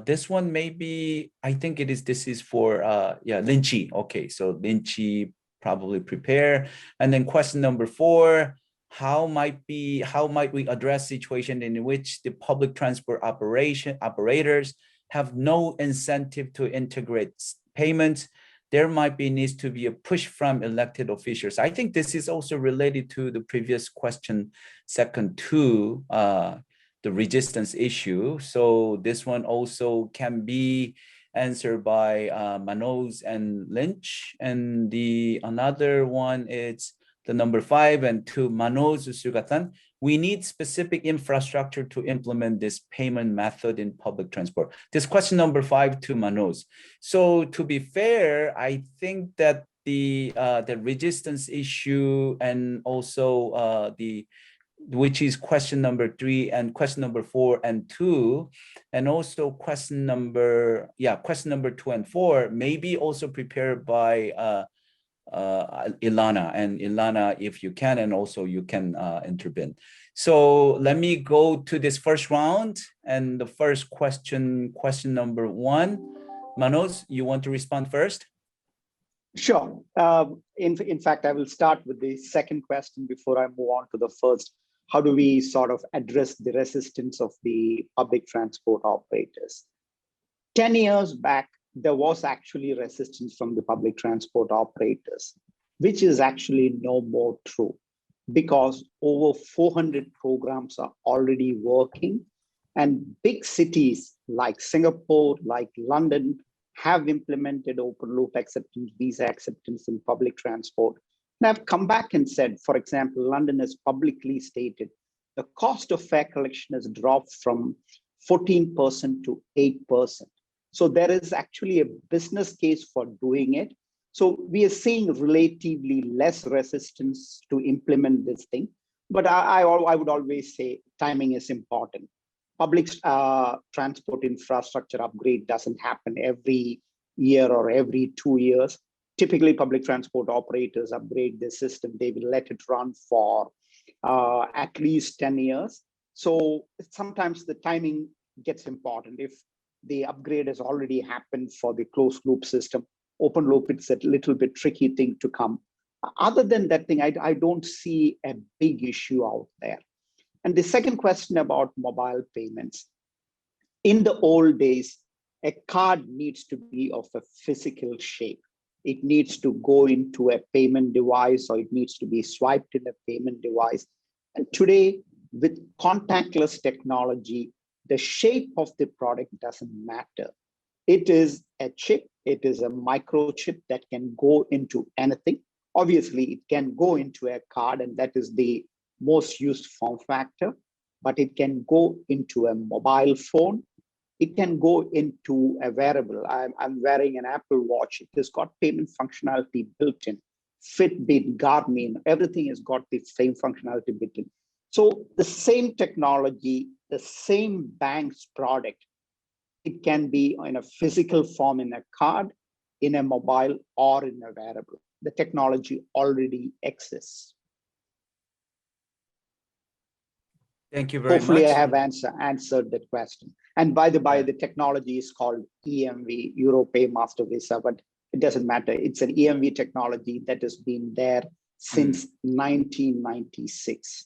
This one maybe, I think this is for Lynchy. Okay, so Lynchy probably prepare. And then question number 4, how might we address situation in which the public transport operators have no incentive to integrate payments? There might be needs to be a push from elected officials. I think this is also related to the previous question, second 2, the resistance issue. So this one also can be answered by Manoj and Lynch. And the another one is the number 5 and to Manoj Sugatan. We need specific infrastructure to implement this payment method in public transport. This question number 5 to Manoj. So to be fair, I think that the resistance issue, and also which is question number 3 and question number 4 and 2, and also question number 2 and 4, maybe also prepared by Ilana. And Ilana, if you can, and also you can intervene. So let me go to this first round, and the first question number 1. Manoj, you want to respond first? Sure. In fact, I will start with the second question before I move on to the first. How do we sort of address the resistance of the public transport operators? 10 years back, there was actually resistance from the public transport operators, which is actually no more true, because over 400 programs are already working, and big cities like Singapore, like London, have implemented Openloop acceptance, visa acceptance in public transport. And I've come back and said, for example, London has publicly stated the cost of fare collection has dropped from 14% to 8%. So there is actually a business case for doing it. So we are seeing relatively less resistance to implement this thing. But I would always say timing is important. Public transport infrastructure upgrade doesn't happen every year or every 2 years. Typically, public transport operators upgrade the system. They will let it run for at least 10 years. So sometimes the timing gets important. If the upgrade has already happened for the closed loop system, open loop, it's a little bit tricky thing to come. Other than that thing, I don't see a big issue out there. And the second question about mobile payments. In the old days, a card needs to be of a physical shape. It needs to go into a payment device, or it needs to be swiped in a payment device. And today, with contactless technology, the shape of the product doesn't matter. It is a chip, it is a microchip that can go into anything. Obviously, it can go into a card, and that is the most used form factor, but it can go into a mobile phone. It can go into a wearable. I'm wearing an Apple Watch. It has got payment functionality built in. Fitbit, Garmin, everything has got the same functionality built in. So the same technology, the same bank's product, it can be in a physical form in a card, in a mobile, or in a wearable. The technology already exists. Thank you very much. Hopefully I have answered that question. And by the by, the technology is called EMV, Europay Master Visa, but it doesn't matter. It's an EMV technology that has been there since 1996.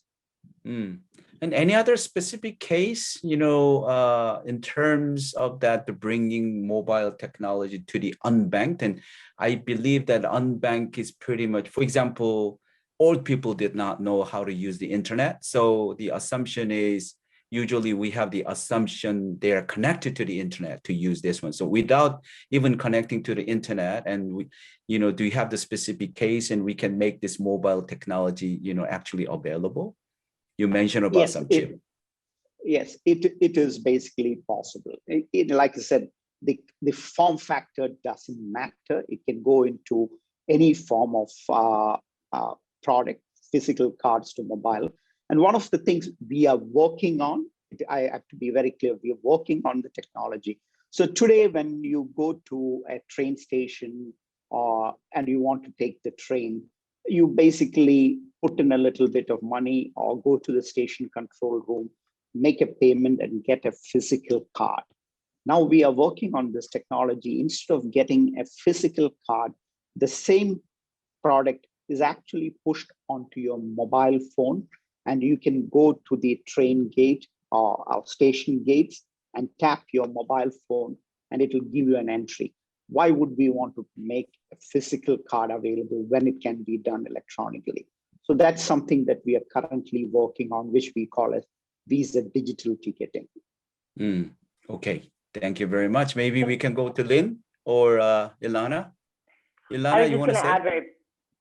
And any other specific case, in terms of that, the bringing mobile technology to the unbanked? And I believe that unbanked is pretty much, for example, old people did not know how to use the internet. So the assumption is usually we have the assumption they are connected to the internet to use this one. So without even connecting to the internet, and we, do you have the specific case and we can make this mobile technology, actually available? You mentioned about some chip. Yes, it is basically possible. Like I said, the form factor doesn't matter. It can go into any form of product, physical cards to mobile. And one of the things we are working on, I have to be very clear, we are working on the technology. So today, when you go to a train station and you want to take the train, you basically put in a little bit of money or go to the station control room, make a payment and get a physical card. Now we are working on this technology. Instead of getting a physical card, the same product is actually pushed onto your mobile phone, and you can go to the train gate or our station gates and tap your mobile phone and it will give you an entry. Why would we want to make a physical card available when it can be done electronically? So that's something that we are currently working on, which we call as Visa digital ticketing. Okay, thank you very much. Maybe we can go to Lynn or Ilana. Ilana, you want to say?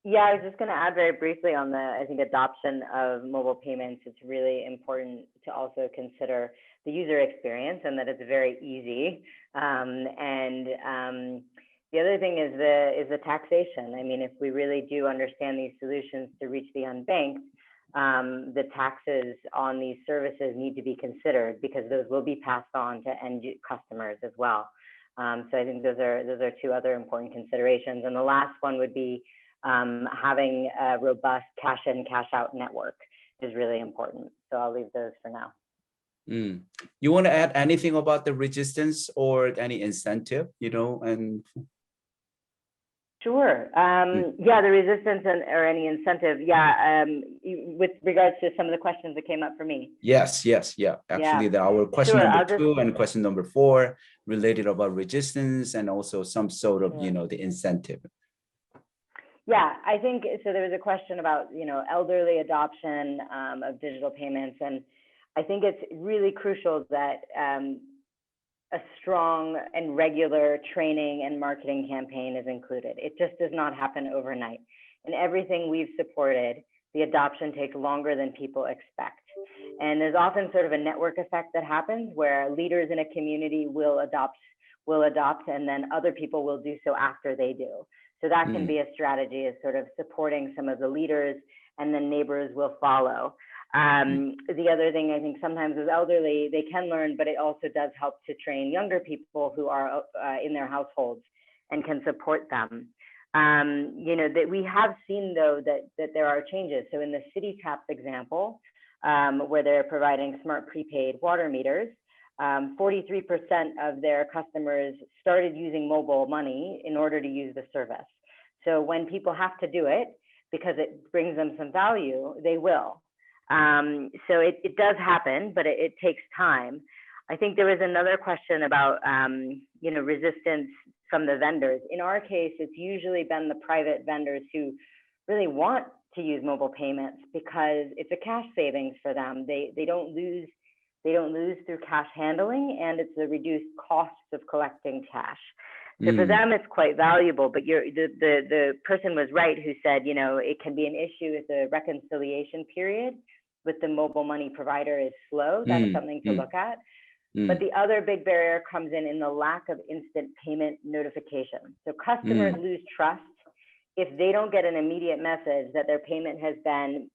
I was just going to add very briefly on the, I think, adoption of mobile payments. It's really important to also consider the user experience and that it's very easy. The other thing is the taxation. I mean, if we really do understand these solutions to reach the unbanked, the taxes on these services need to be considered because those will be passed on to end customers as well. So I think those are two other important considerations. And the last one would be having a robust cash in, cash out network is really important. So I'll leave those for now. You want to add anything about the resistance or any incentive, and Sure. The resistance or any incentive. With regards to some of the questions that came up for me. Yes. Actually, our question number 2 and question number 4 related about resistance and also some sort of, the incentive. Yeah, I think so. There was a question about, elderly adoption of digital payments, and I think it's really crucial that a strong and regular training and marketing campaign is included. It just does not happen overnight. And everything we've supported, the adoption takes longer than people expect. And there's often sort of a network effect that happens where leaders in a community will adopt, and then other people will do so after they do. So that can be a strategy, is sort of supporting some of the leaders, and then neighbors will follow. The other thing, I think sometimes with elderly, they can learn, but it also does help to train younger people who are in their households and can support them. You know, that we have seen though that there are changes. So in the city taps example, where they're providing smart prepaid water meters, 43% of their customers started using mobile money in order to use the service. So when people have to do it because it brings them some value, they will. So it does happen, but it takes time. I think there was another question about you know, resistance from the vendors. In our case, it's usually been the private vendors who really want to use mobile payments because it's a cash savings for them. They don't lose through cash handling, and it's a reduced cost of collecting cash. So for them, it's quite valuable. But the person was right who said, you know, it can be an issue if the reconciliation period with the mobile money provider is slow. That's something to look at. But the other big barrier comes in the lack of instant payment notification. So customers lose trust if they don't get an immediate message that their payment has been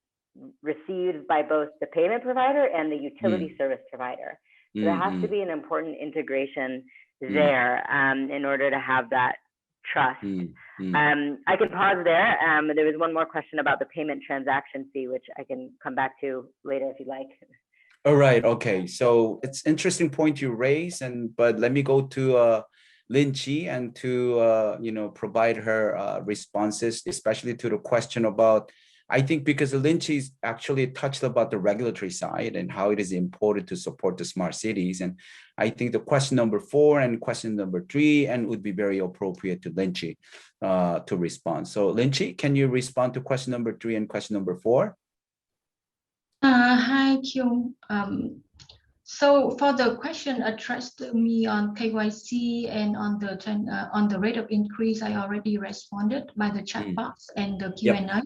received by both the payment provider and the utility service provider. So there has to be an important integration there in order to have that trust. I can pause there. There was one more question about the payment transaction fee, which I can come back to later if you like. All right. Okay. So it's interesting point you raise, but let me go to Lin Chi and to you know, provide her responses, especially to the question about, I think because Lin Chi's actually touched about the regulatory side and how it is important to support the smart cities. And I think the question number 4 and question number 3 and would be very appropriate to Lin Chi to respond. So Lin Chi, can you respond to question number 3 and question number 4? Hi, Kyung. So for the question addressed to me on KYC and on the rate of increase, I already responded by the chat box and the Q&A.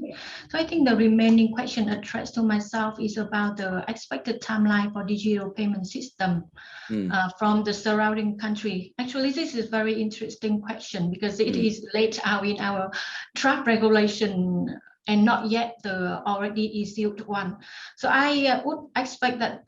So I think the remaining question addressed to myself is about the expected timeline for digital payment system from the surrounding country. Actually, this is a very interesting question because it is laid out in our draft regulation and not yet the already issued one. So I would expect that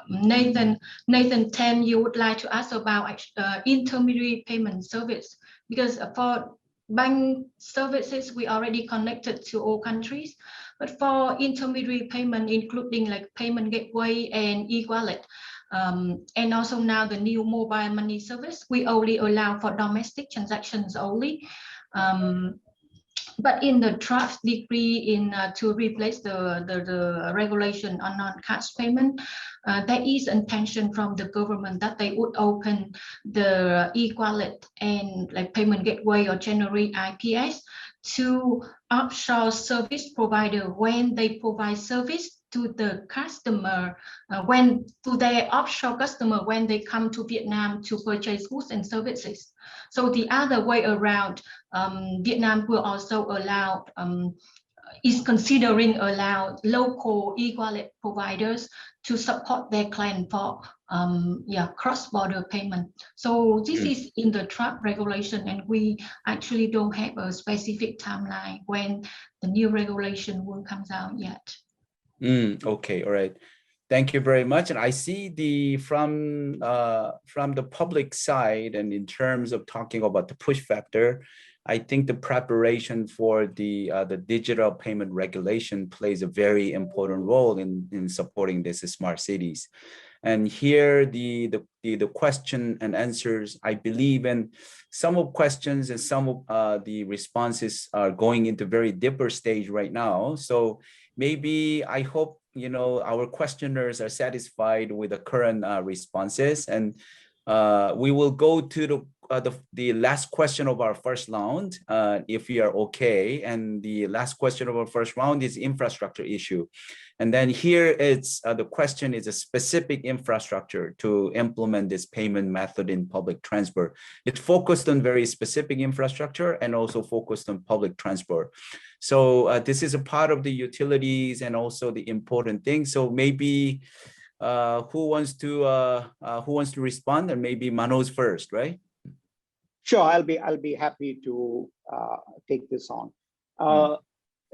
Nathan 10, you would like to ask about intermediary payment service, because for bank services, we already connected to all countries. But for intermediary payment, including like payment gateway and e-wallet, and also now the new mobile money service, we only allow for domestic transactions only. But in the draft decree to replace the regulation on non-cash payment, there is intention from the government that they would open the e-wallet and like payment gateway or generate IPS to offshore service provider when they provide service to the customer, to their offshore customer when they come to Vietnam to purchase goods and services. So the other way around, Vietnam will also allow, is considering allow local e-wallet providers to support their client for cross-border payment. So this is in the draft regulation, and we actually don't have a specific timeline when the new regulation will come out yet. Okay, all right. Thank you very much. And I see from the public side, and in terms of talking about the push factor, I think the preparation for the digital payment regulation plays a very important role in supporting this smart cities. And here the question and answers, I believe, in some of questions and some of the responses are going into very deeper stage right now. So maybe I hope, you know, our questioners are satisfied with the current responses, and we will go to the the last question of our first round, if we are okay. And the last question of our first round is infrastructure issue. And then here it's the question is a specific infrastructure to implement this payment method in public transport. It focused on very specific infrastructure and also focused on public transport. So this is a part of the utilities and also the important thing. So maybe who wants to respond? And maybe Manoj first, right? Sure, I'll be happy to take this on.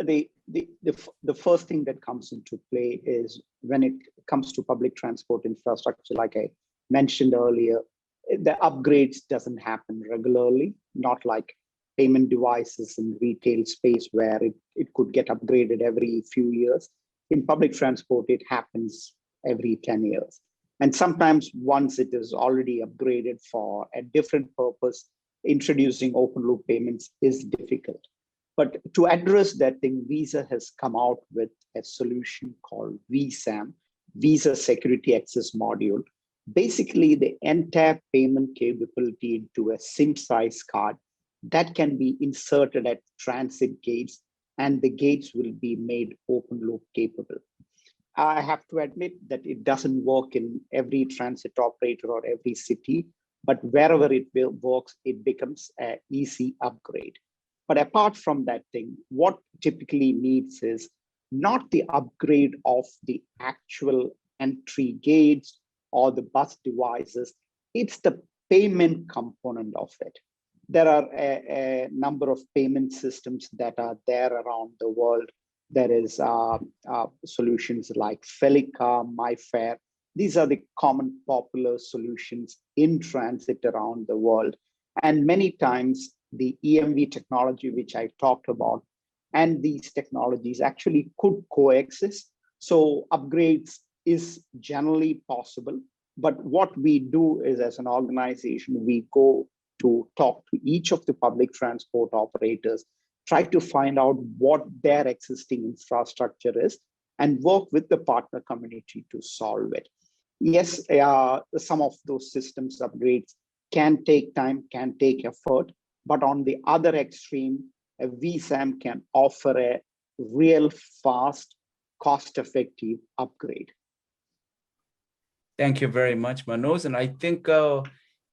The first thing that comes into play is when it comes to public transport infrastructure, like I mentioned earlier, the upgrades doesn't happen regularly, not like payment devices in retail space where it could get upgraded every few years. In public transport, it happens every 10 years. And sometimes once it is already upgraded for a different purpose, introducing open loop payments is difficult. But to address that thing, Visa has come out with a solution called VSAM, Visa Security Access Module. Basically, the entire payment capability into a SIM-size card that can be inserted at transit gates, and the gates will be made open loop capable. I have to admit that it doesn't work in every transit operator or every city, but wherever it works, it becomes an easy upgrade. But apart from that thing, what typically needs is not the upgrade of the actual entry gates or the bus devices, it's the payment component of it. There are a number of payment systems that are there around the world. There is solutions like Felica, MyFare. These are the common popular solutions in transit around the world. And many times the EMV technology, which I talked about, and these technologies actually could coexist. So upgrades is generally possible. But what we do is, as an organization, we go to talk to each of the public transport operators, try to find out what their existing infrastructure is, and work with the partner community to solve it. Yes, some of those systems upgrades can take time, can take effort, but on the other extreme, a VSAM can offer a real fast, cost-effective upgrade. Thank you very much, Manoj. And I think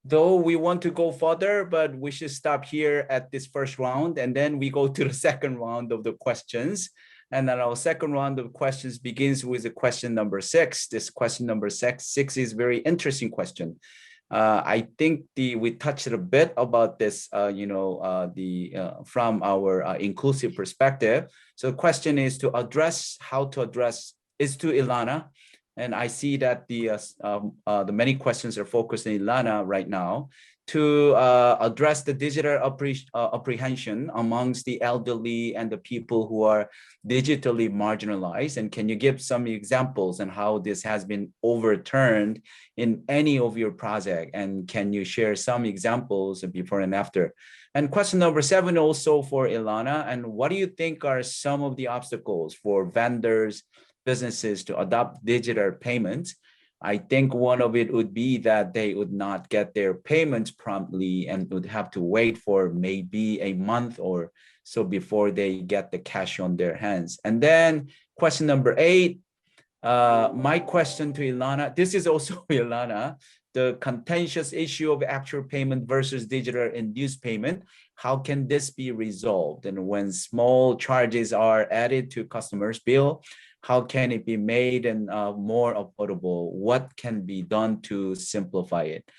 though we want to go further, but we should stop here at this first round, and then we go to the second round of the questions. And then our second round of questions begins with the question number 6. This question number 6 is very interesting question. I think we touched a bit about this, from our inclusive perspective. So the question is to address is to Ilana. And I see that the many questions are focused on Ilana right now to address the digital apprehension amongst the elderly and the people who are digitally marginalized. And can you give some examples on how this has been overturned in any of your project? And can you share some examples before and after? And question number 7 also for Ilana. And what do you think are some of the obstacles for vendors, businesses to adopt digital payments? I think one of it would be that they would not get their payments promptly and would have to wait for maybe a month or so before they get the cash on their hands. And then question number 8, my question to Ilana, this is also Ilana, the contentious issue of actual payment versus digital induced payment. How can this be resolved? And when small charges are added to customers' bill, how can it be made and more affordable? What can be done to simplify it?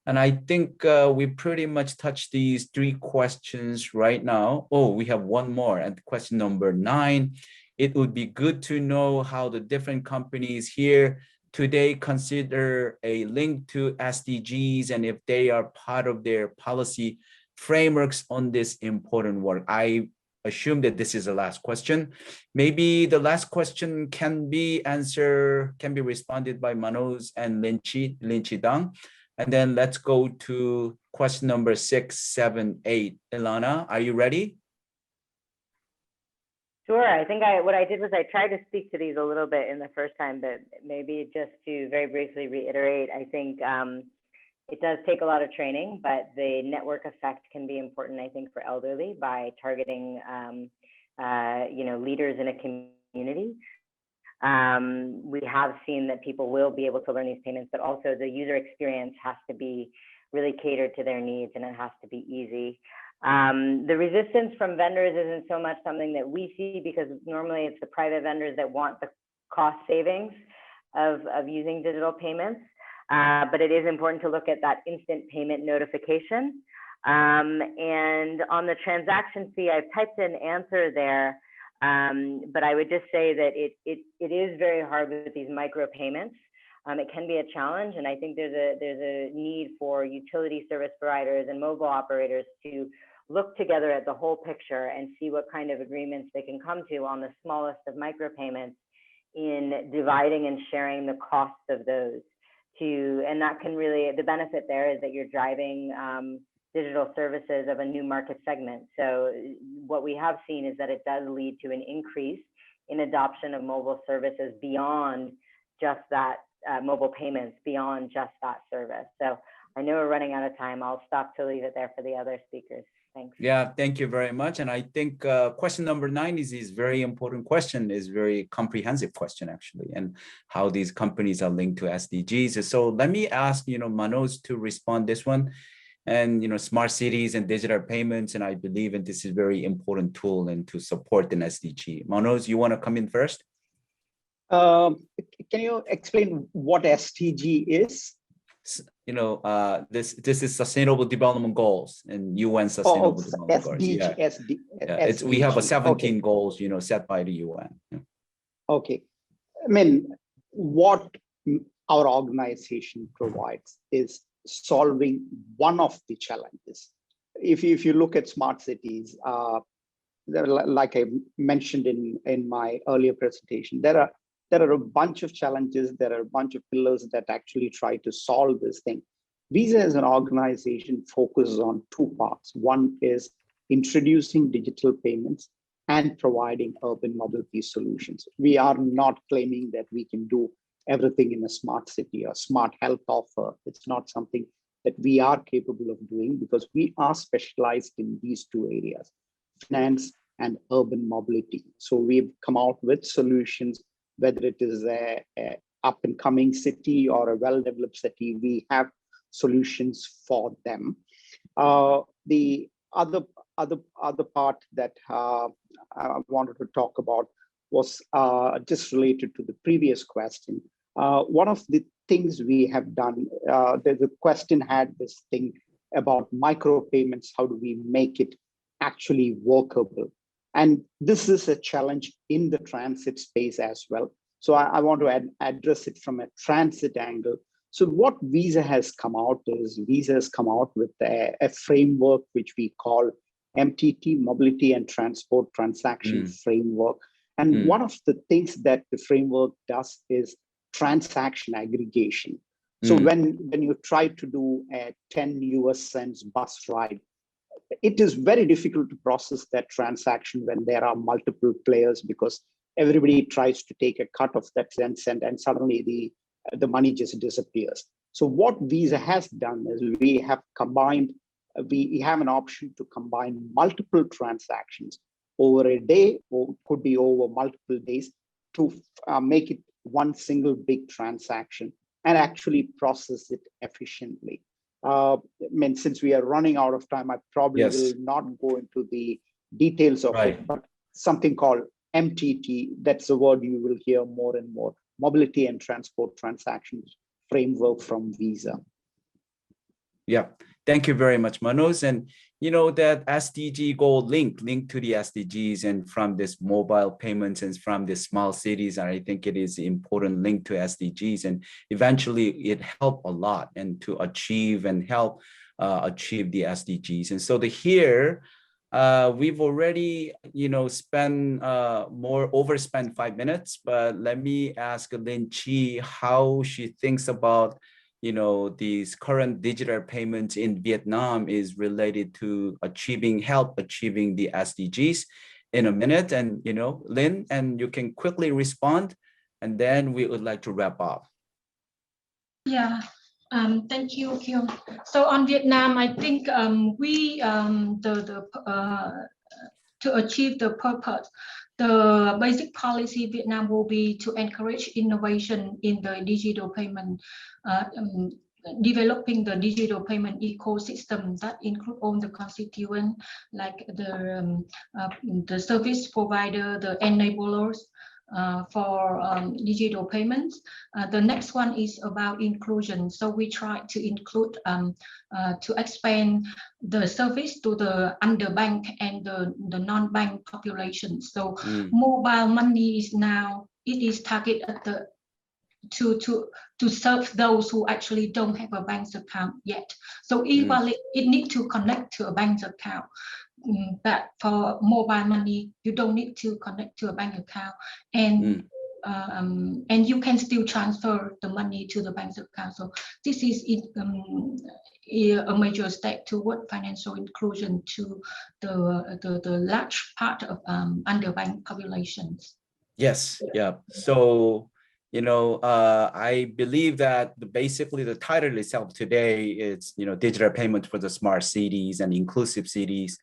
And I think we pretty much touched these 3 questions right now. Oh, we have one more. And question number 9, it would be good to know how the different companies here today consider a link to SDGs and if they are part of their policy frameworks on this important work. I assume that this is the last question. Maybe the last question can be responded by Manoj and Linchi Dang. And then let's go to question number 6, 7, 8. Ilana, are you ready? Sure. I think what I did was I tried to speak to these a little bit in the first time, but maybe just to very briefly reiterate, I think It does take a lot of training, but the network effect can be important, I think, for elderly by targeting, leaders in a community. We have seen that people will be able to learn these payments, but also the user experience has to be really catered to their needs, and it has to be easy. The resistance from vendors isn't so much something that we see, because normally it's the private vendors that want the cost savings of using digital payments. But it is important to look at that instant payment notification. And on the transaction fee, I've typed an answer there, but I would just say that it is very hard with these micro payments. It can be a challenge, and I think there's a need for utility service providers and mobile operators to look together at the whole picture and see what kind of agreements they can come to on the smallest of micropayments in dividing and sharing the costs of those. And that can really, the benefit there is that you're driving digital services of a new market segment. So what we have seen is that it does lead to an increase in adoption of mobile services beyond just that, mobile payments beyond just that service. So I know we're running out of time. I'll stop to leave it there for the other speakers. Thanks. Yeah, thank you very much. And I think question number 9 is very important question, is very comprehensive question actually, and how these companies are linked to SDGs. So let me ask, Manoj to respond this one. And, smart cities and digital payments, and I believe in this is very important tool and to support an SDG. Manoj, you want to come in first? Can you explain what SDG is? This is Sustainable Development Goals and UN Sustainable Development Goals. Yeah. We have a 17 goals, set by the UN. Yeah. Okay. I mean, what our organization provides is solving one of the challenges. If you look at smart cities, like I mentioned in my earlier presentation, there are a bunch of challenges, there are a bunch of pillars that actually try to solve this thing. Visa as an organization focuses on 2 parts. One is introducing digital payments and providing urban mobility solutions. We are not claiming that we can do everything in a smart city or smart health offer. It's not something that we are capable of doing, because we are specialized in these 2 areas, finance and urban mobility. So we've come out with solutions, whether it is a up and coming city or a well-developed city, we have solutions for them. The other part that I wanted to talk about was just related to the previous question. One of the things we have done, the question had this thing about micropayments. How do we make it actually workable? And this is a challenge in the transit space as well. So I want to address it from a transit angle. So what Visa has come out with a framework which we call MTT, Mobility and Transport Transaction Framework. And one of the things that the framework does is transaction aggregation. So when you try to do a 10 US cents bus ride, it is very difficult to process that transaction when there are multiple players, because everybody tries to take a cut of that 10 cent and suddenly the money just disappears. So what Visa has done is we have an option to combine multiple transactions over a day, or could be over multiple days, to make it one single big transaction and actually process it efficiently. Since we are running out of time, I probably will not go into the details of it, but something called MTT, that's the word you will hear more and more, Mobility and Transport Transactions Framework from Visa. Yeah, thank you very much, Manoj. And that SDG goal linked to the SDGs, and from this mobile payments and from the small cities, and I think it is important link to SDGs, and eventually it helped a lot and to achieve and help achieve the SDGs. And so here we've already overspent 5 minutes, but let me ask Lin Chi how she thinks about these current digital payments in Vietnam is related to help achieving the SDGs in a minute. And, Lin, and you can quickly respond, and then we would like to wrap up. Yeah, Thank you, Kyung. So on Vietnam, I think to achieve the purpose, the basic policy Vietnam will be to encourage innovation in the digital payment, developing the digital payment ecosystem that include all the constituents like the service provider, the enablers, for digital payments. The next one is about inclusion. So we try to include, to expand the service to the underbanked and the non-bank population. So mobile money is now, it is targeted at the to serve those who actually don't have a bank account yet. So e-wallet, it needs to connect to a bank account. But for mobile money, you don't need to connect to a bank account, and you can still transfer the money to the bank account. So this is a major step toward financial inclusion to the large part of underbanked populations. Yes, yeah. So, I believe that basically the title itself today is, digital payment for the smart cities and inclusive cities.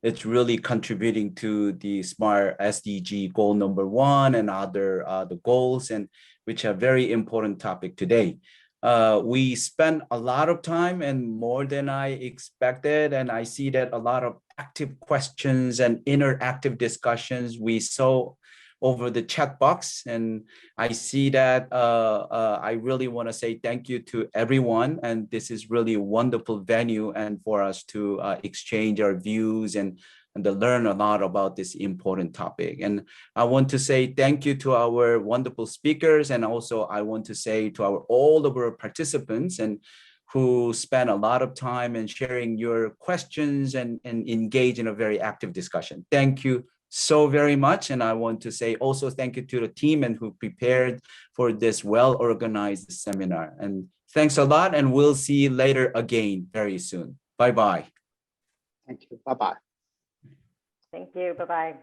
It's really contributing to the smart SDG goal number 1 and other the goals, and which are very important topic today. We spent a lot of time and more than I expected, and I see that a lot of active questions and interactive discussions we saw over the chat box, and I see that I really want to say thank you to everyone, and this is really a wonderful venue and for us to exchange our views and to learn a lot about this important topic. And I want to say thank you to our wonderful speakers, and also I want to say to all of our participants and who spent a lot of time in sharing your questions and engage in a very active discussion. Thank you so very much. And I want to say also thank you to the team and who prepared for this well-organized seminar. And thanks a lot, and we'll see you later again very soon. Bye-bye. Thank you. Bye-bye. Thank you. Bye-bye.